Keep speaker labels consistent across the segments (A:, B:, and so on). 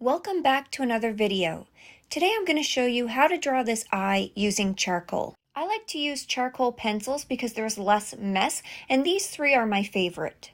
A: Welcome back to another video. Today I'm going to show you how to draw this eye using charcoal. I like to use charcoal pencils because there's less mess, and these three are my favorite.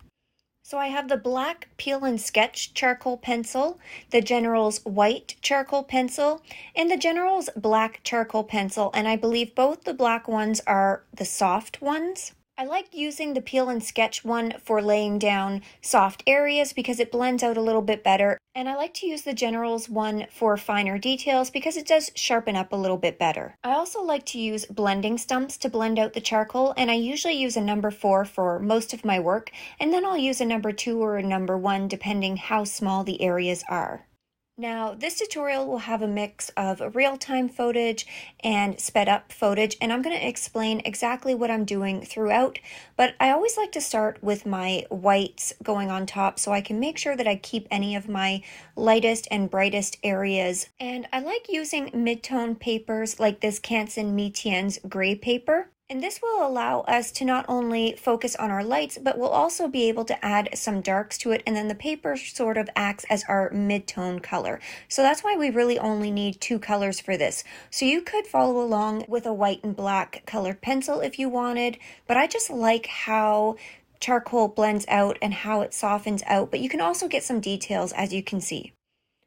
A: So I have the black Peel and Sketch charcoal pencil, the General's white charcoal pencil, and the General's black charcoal pencil, and I believe both the black ones are the Sofft ones. I like using the Peel and Sketch one for laying down soft areas because it blends out a little bit better. And I like to use the General's one for finer details because it does sharpen up a little bit better. I also like to use blending stumps to blend out the charcoal, and I usually use a number 4 for most of my work, and then I'll use a number 2 or a number 1 depending how small the areas are. Now, this tutorial will have a mix of real-time footage and sped-up footage, and I'm going to explain exactly what I'm doing throughout, but I always like to start with my whites going on top so I can make sure that I keep any of my lightest and brightest areas. And I like using mid-tone papers like this Canson Mi-Teintes gray paper. And this will allow us to not only focus on our lights, but we'll also be able to add some darks to it, and then the paper sort of acts as our mid-tone color. So that's why we really only need 2 colors for this. So you could follow along with a white and black colored pencil if you wanted, but I just like how charcoal blends out and how it softens out, but you can also get some details as you can see.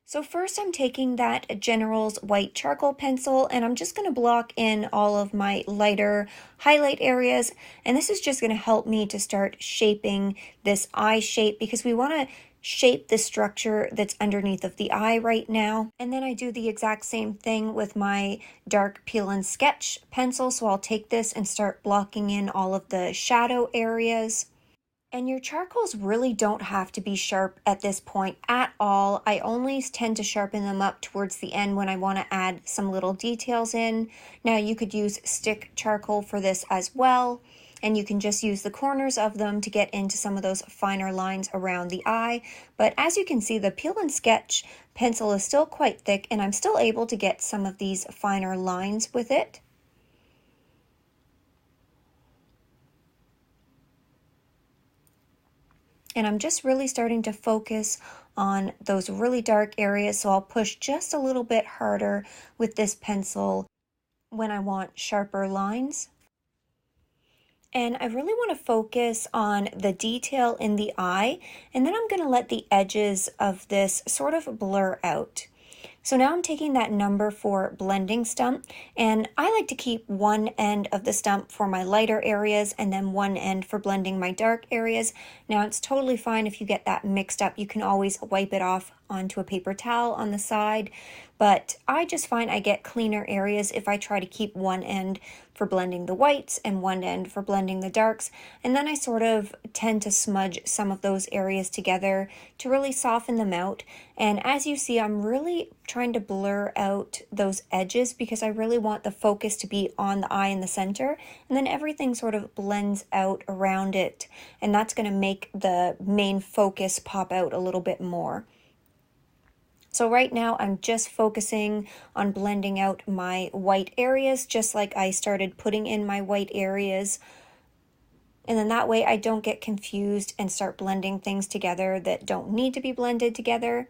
A: So first I'm taking that General's white charcoal pencil and I'm just going to block in all of my lighter highlight areas, and this is just going to help me to start shaping this eye shape because we want to shape the structure that's underneath of the eye right now. And then I do the exact same thing with my dark Peel and Sketch pencil, so I'll take this and start blocking in all of the shadow areas. And your charcoals really don't have to be sharp at this point at all. I only tend to sharpen them up towards the end when I want to add some little details in. Now you could use stick charcoal for this as well, and you can just use the corners of them to get into some of those finer lines around the eye. But as you can see, the Peel and Sketch pencil is still quite thick, and I'm still able to get some of these finer lines with it. And I'm just really starting to focus on those really dark areas, so I'll push just a little bit harder with this pencil when I want sharper lines. And I really want to focus on the detail in the eye, and then I'm going to let the edges of this sort of blur out. So now I'm taking that number 4 blending stump, and I like to keep one end of the stump for my lighter areas and then one end for blending my dark areas. Now it's totally fine if you get that mixed up. You can always wipe it off onto a paper towel on the side, but I just find I get cleaner areas if I try to keep one end for blending the whites and one end for blending the darks, and then I sort of tend to smudge some of those areas together to really soften them out. And as you see, I'm really trying to blur out those edges because I really want the focus to be on the eye in the center, and then everything sort of blends out around it, and that's going to make the main focus pop out a little bit more. So right now I'm just focusing on blending out my white areas just like I started putting in my white areas. And then that way I don't get confused and start blending things together that don't need to be blended together.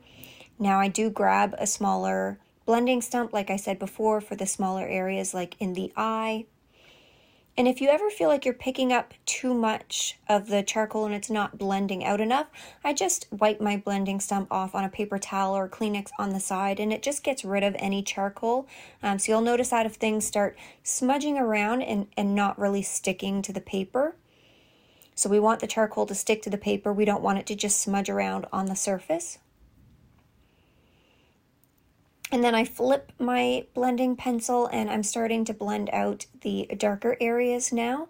A: Now I do grab a smaller blending stump, like I said before, for the smaller areas like in the eye. And if you ever feel like you're picking up too much of the charcoal and it's not blending out enough, I just wipe my blending stump off on a paper towel or Kleenex on the side, and it just gets rid of any charcoal. So you'll notice that if things start smudging around and not really sticking to the paper. So we want the charcoal to stick to the paper. We don't want it to just smudge around on the surface. And then I flip my blending pencil and I'm starting to blend out the darker areas now.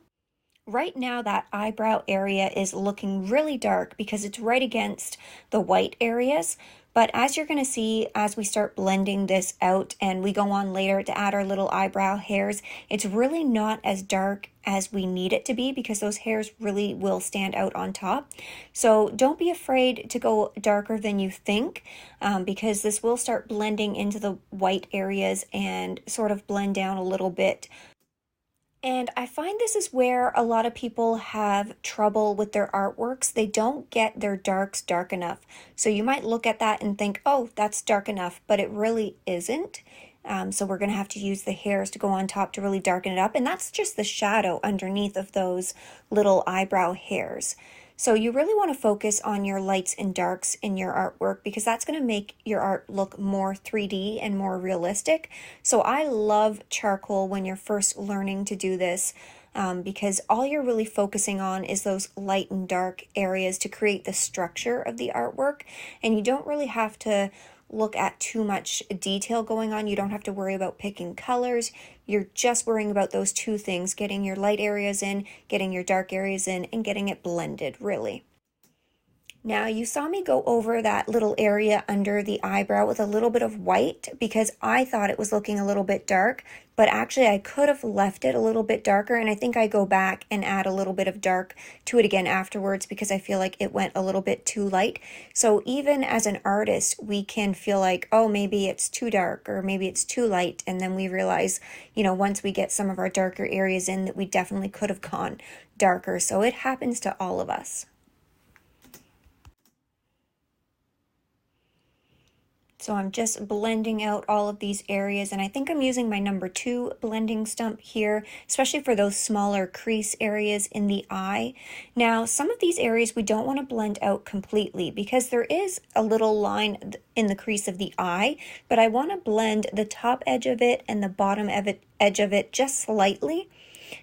A: Right now that eyebrow area is looking really dark because it's right against the white areas. But as you're going to see, as we start blending this out and we go on later to add our little eyebrow hairs, it's really not as dark as we need it to be because those hairs really will stand out on top. So don't be afraid to go darker than you think because this will start blending into the white areas and sort of blend down a little bit. And I find this is where a lot of people have trouble with their artworks. They don't get their darks dark enough. So you might look at that and think, oh, that's dark enough, but it really isn't. So we're going to have to use the hairs to go on top to really darken it up. And that's just the shadow underneath of those little eyebrow hairs. So you really want to focus on your lights and darks in your artwork because that's going to make your art look more 3D and more realistic. So I love charcoal when you're first learning to do this because all you're really focusing on is those light and dark areas to create the structure of the artwork. And you don't really have to look at too much detail going on. You don't have to worry about picking colors. You're just worrying about those two things, getting your light areas in, getting your dark areas in, and getting it blended, really. Now, you saw me go over that little area under the eyebrow with a little bit of white because I thought it was looking a little bit dark, but actually I could have left it a little bit darker, and I think I go back and add a little bit of dark to it again afterwards because I feel like it went a little bit too light. So even as an artist, we can feel like, oh, maybe it's too dark or maybe it's too light, and then we realize, you know, once we get some of our darker areas in that we definitely could have gone darker. So it happens to all of us. So I'm just blending out all of these areas, and I think I'm using my number 2 blending stump here, especially for those smaller crease areas in the eye. Now, some of these areas we don't want to blend out completely because there is a little line in the crease of the eye, but I want to blend the top edge of it and the bottom edge of it just slightly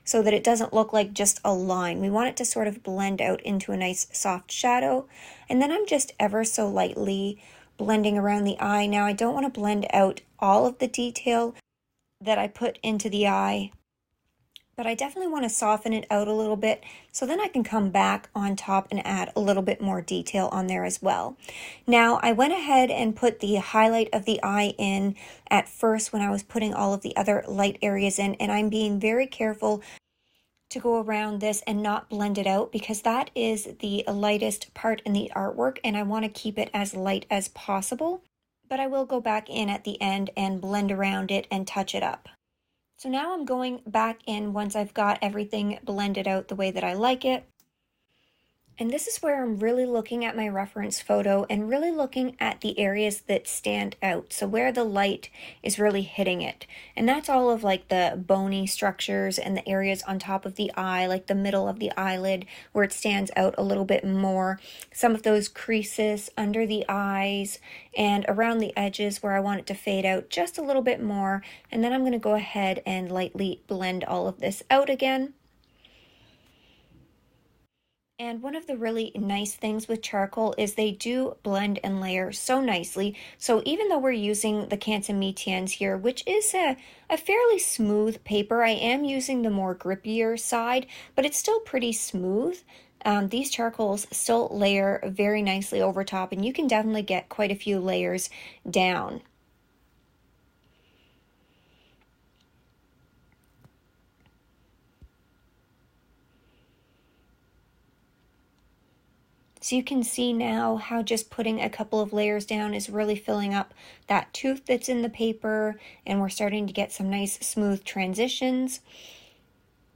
A: so that it doesn't look like just a line. We want it to sort of blend out into a nice soft shadow, and then I'm just ever so lightly blending around the eye. Now, I don't want to blend out all of the detail that I put into the eye, but I definitely want to soften it out a little bit so then I can come back on top and add a little bit more detail on there as well. Now, I went ahead and put the highlight of the eye in at first when I was putting all of the other light areas in, and I'm being very careful to go around this and not blend it out because that is the lightest part in the artwork and I want to keep it as light as possible, but I will go back in at the end and blend around it and touch it up. So now I'm going back in once I've got everything blended out the way that I like it. And this is where I'm really looking at my reference photo and really looking at the areas that stand out. So where the light is really hitting it. And that's all of like the bony structures and the areas on top of the eye, like the middle of the eyelid where it stands out a little bit more. Some of those creases under the eyes and around the edges where I want it to fade out just a little bit more. And then I'm going to go ahead and lightly blend all of this out again. And one of the really nice things with charcoal is they do blend and layer so nicely. So even though we're using the Canson Mi-Teintes here, which is a fairly smooth paper, I am using the more grippier side, but it's still pretty smooth. These charcoals still layer very nicely over top, and you can definitely get quite a few layers down. So you can see now how just putting a couple of layers down is really filling up that tooth that's in the paper, and we're starting to get some nice smooth transitions.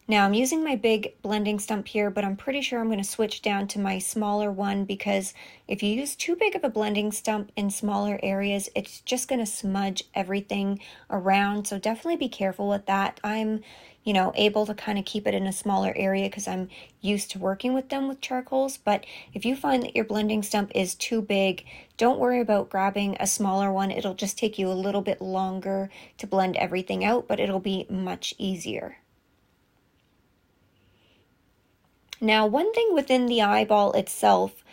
A: Now I'm using my big blending stump here, but I'm pretty sure I'm going to switch down to my smaller one because if you use too big of a blending stump in smaller areas, it's just going to smudge everything around. So definitely be careful with that. I'm, able to kind of keep it in a smaller area because I'm used to working with them with charcoals. But if you find that your blending stump is too big, don't worry about grabbing a smaller one. It'll just take you a little bit longer to blend everything out, but it'll be much easier. Now, one thing within the eyeball itself,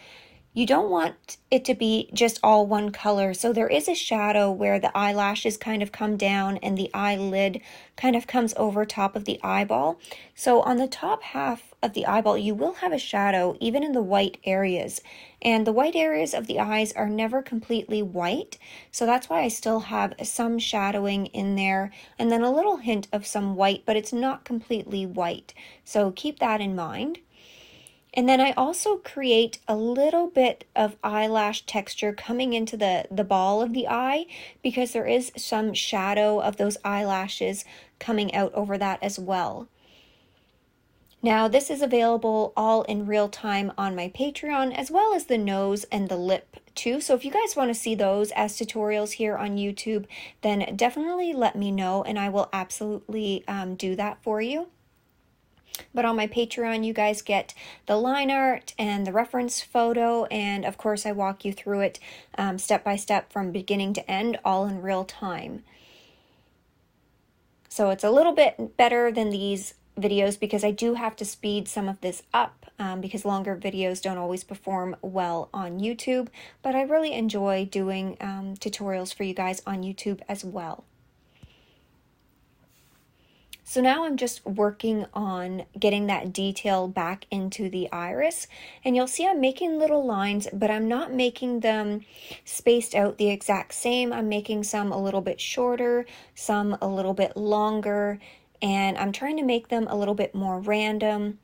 A: you don't want it to be just all one color. So there is a shadow where the eyelashes kind of come down and the eyelid kind of comes over top of the eyeball. So on the top half of the eyeball, you will have a shadow even in the white areas. And the white areas of the eyes are never completely white. So that's why I still have some shadowing in there and then a little hint of some white, but it's not completely white. So keep that in mind. And then I also create a little bit of eyelash texture coming into the ball of the eye because there is some shadow of those eyelashes coming out over that as well. Now, this is available all in real time on my Patreon, as well as the nose and the lip too. So if you guys want to see those as tutorials here on YouTube, then definitely let me know and I will absolutely do that for you. But on my Patreon, you guys get the line art and the reference photo, and of course I walk you through it step by step from beginning to end, all in real time. So it's a little bit better than these videos because I do have to speed some of this up because longer videos don't always perform well on YouTube, but I really enjoy doing tutorials for you guys on YouTube as well. So now I'm just working on getting that detail back into the iris, and you'll see I'm making little lines, but I'm not making them spaced out the exact same. I'm making some a little bit shorter, some a little bit longer, and I'm trying to make them a little bit more random.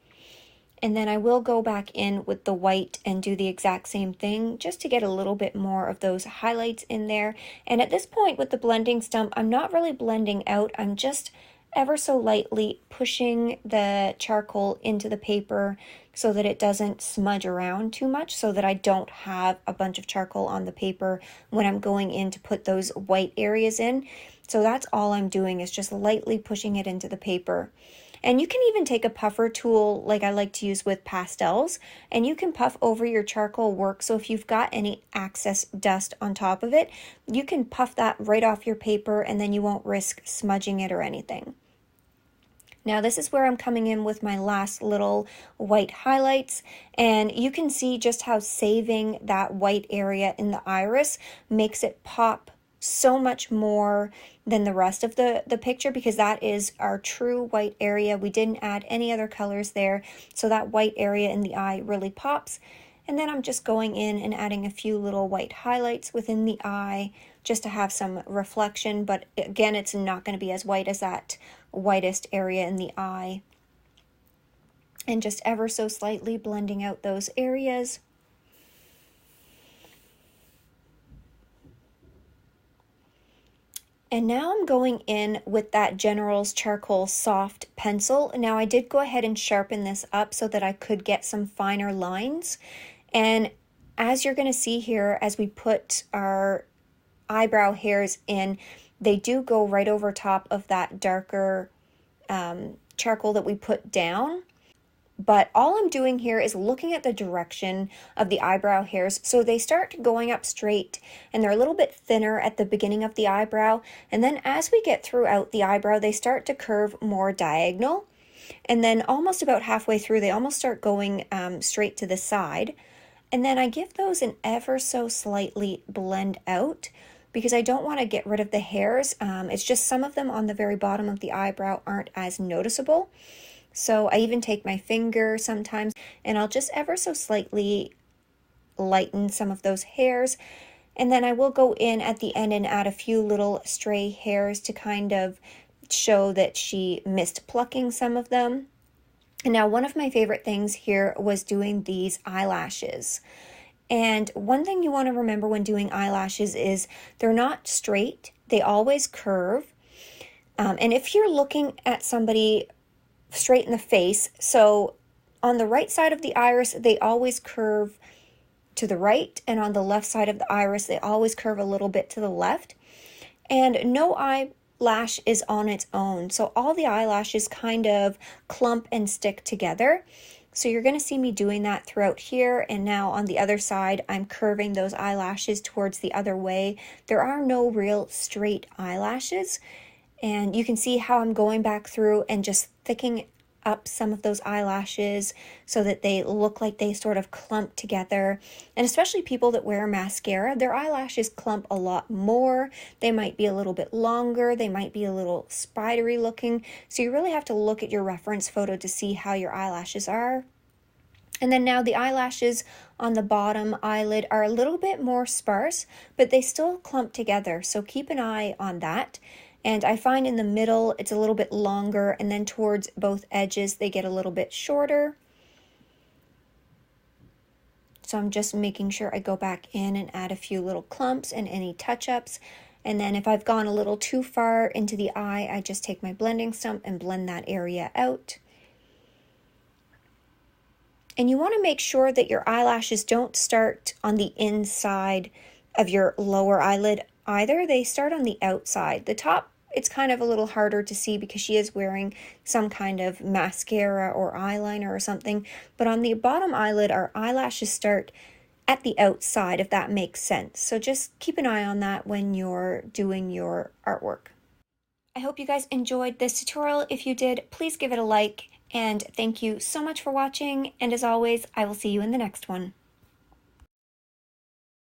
A: And then I will go back in with the white and do the exact same thing just to get a little bit more of those highlights in there. And at this point with the blending stump, I'm not really blending out, I'm just ever so lightly pushing the charcoal into the paper so that it doesn't smudge around too much, so that I don't have a bunch of charcoal on the paper when I'm going in to put those white areas in. So that's all I'm doing, is just lightly pushing it into the paper. And you can even take a puffer tool like I like to use with pastels, and you can puff over your charcoal work. So if you've got any excess dust on top of it, you can puff that right off your paper and then you won't risk smudging it or anything. Now this is where I'm coming in with my last little white highlights, and you can see just how saving that white area in the iris makes it pop so much more than the rest of the picture, because that is our true white area. We didn't add any other colors there, so that white area in the eye really pops. And then I'm just going in and adding a few little white highlights within the eye just to have some reflection, but again, it's not going to be as white as that whitest area in the eye. And just ever so slightly blending out those areas. And now I'm going in with that General's Charcoal Soft pencil. Now I did go ahead and sharpen this up so that I could get some finer lines. And as you're going to see here, as we put our eyebrow hairs in, they do go right over top of that darker charcoal that we put down. But all I'm doing here is looking at the direction of the eyebrow hairs. So they start going up straight and they're a little bit thinner at the beginning of the eyebrow. And then as we get throughout the eyebrow, they start to curve more diagonal. And then almost about halfway through, they almost start going straight to the side. And then I give those an ever so slightly blend out because I don't want to get rid of the hairs. It's just some of them on the very bottom of the eyebrow aren't as noticeable. So I even take my finger sometimes and I'll just ever so slightly lighten some of those hairs. And then I will go in at the end and add a few little stray hairs to kind of show that she missed plucking some of them. And now one of my favorite things here was doing these eyelashes. And one thing you want to remember when doing eyelashes is they're not straight, they always curve. And if you're looking at somebody straight in the face, so on the right side of the iris, they always curve to the right, and on the left side of the iris, they always curve a little bit to the left. And no eyelash is on its own, so all the eyelashes kind of clump and stick together. So you're going to see me doing that throughout here, and now on the other side, I'm curving those eyelashes towards the other way. There are no real straight eyelashes. And you can see how I'm going back through and just thickening up some of those eyelashes so that they look like they sort of clump together. And especially people that wear mascara, their eyelashes clump a lot more. They might be a little bit longer. They might be a little spidery looking. So you really have to look at your reference photo to see how your eyelashes are. And then now the eyelashes on the bottom eyelid are a little bit more sparse, but they still clump together. So keep an eye on that. And I find in the middle, it's a little bit longer, and then towards both edges, they get a little bit shorter. So I'm just making sure I go back in and add a few little clumps and any touch-ups. And then if I've gone a little too far into the eye, I just take my blending stump and blend that area out. And you want to make sure that your eyelashes don't start on the inside of your lower eyelid either. They start on the outside. The top, it's kind of a little harder to see because she is wearing some kind of mascara or eyeliner or something. But on the bottom eyelid, our eyelashes start at the outside, if that makes sense. So just keep an eye on that when you're doing your artwork. I hope you guys enjoyed this tutorial. If you did, please give it a like, and thank you so much for watching, and as always, I will see you in the next one.